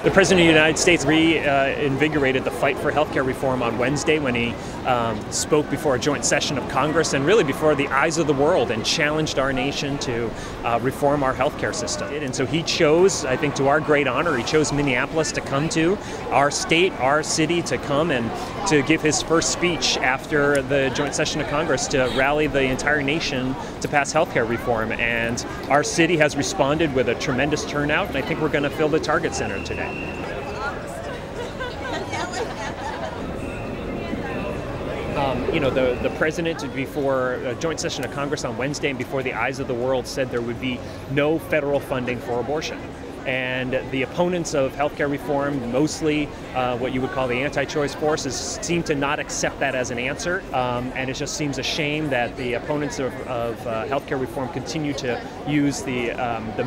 The President of the United States reinvigorated the fight for healthcare reform on Wednesday when he spoke before a joint session of Congress and really before the eyes of the world and challenged our nation to reform our healthcare system. And so he chose, I think to our great honor, he chose Minneapolis to come to, our state, our city, to come and to give his first speech after the joint session of Congress to rally the entire nation to pass healthcare reform. And our city has responded with a tremendous turnout, and I think we're going to fill the Target Center today. The president, before a joint session of Congress on Wednesday and before the eyes of the world, said there would be no federal funding for abortion. And the opponents of healthcare reform, mostly what you would call the anti-choice forces, seem to not accept that as an answer. And it just seems a shame that the opponents of healthcare reform continue to use the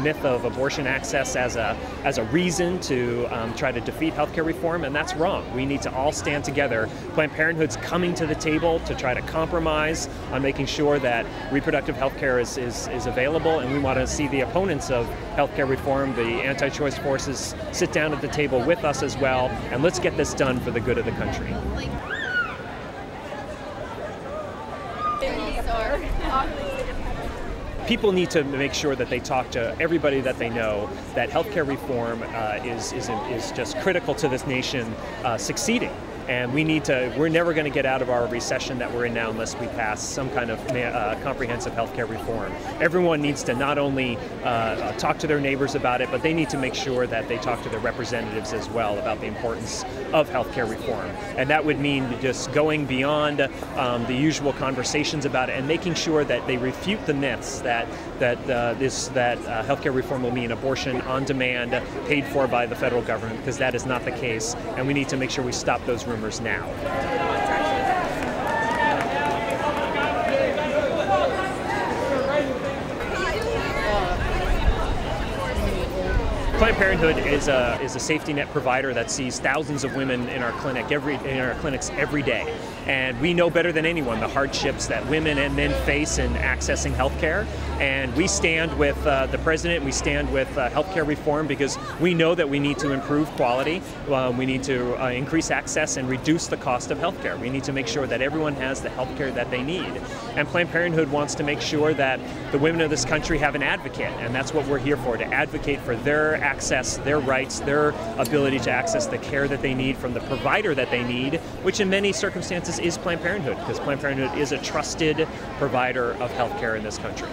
myth of abortion access as a reason to try to defeat healthcare reform, and that's wrong. We need to all stand together. Planned Parenthood's coming to the table to try to compromise on making sure that reproductive healthcare is available, and we want to see the opponents of healthcare reform, the anti-choice forces, sit down at the table with us as well, and let's get this done for the good of the country. People need to make sure that they talk to everybody that they know, that healthcare reform is just critical to this nation succeeding. And we're never going to get out of our recession that we're in now unless we pass some kind of comprehensive healthcare reform. Everyone needs to not only talk to their neighbors about it, but they need to make sure that they talk to their representatives as well about the importance of healthcare reform. And that would mean just going beyond the usual conversations about it and making sure that they refute the myths that healthcare reform will mean abortion on demand, paid for by the federal government, because that is not the case. And we need to make sure we stop those rumors now. Planned Parenthood is a safety net provider that sees thousands of women in our clinics every day, and we know better than anyone the hardships that women and men face in accessing health care. And we stand with the president. We stand with healthcare reform because we know that we need to improve quality. We need to increase access and reduce the cost of healthcare. We need to make sure that everyone has the healthcare that they need. And Planned Parenthood wants to make sure that the women of this country have an advocate, and that's what we're here for, to advocate for their access, their rights, their ability to access the care that they need from the provider that they need, which in many circumstances is Planned Parenthood, because Planned Parenthood is a trusted provider of health care in this country.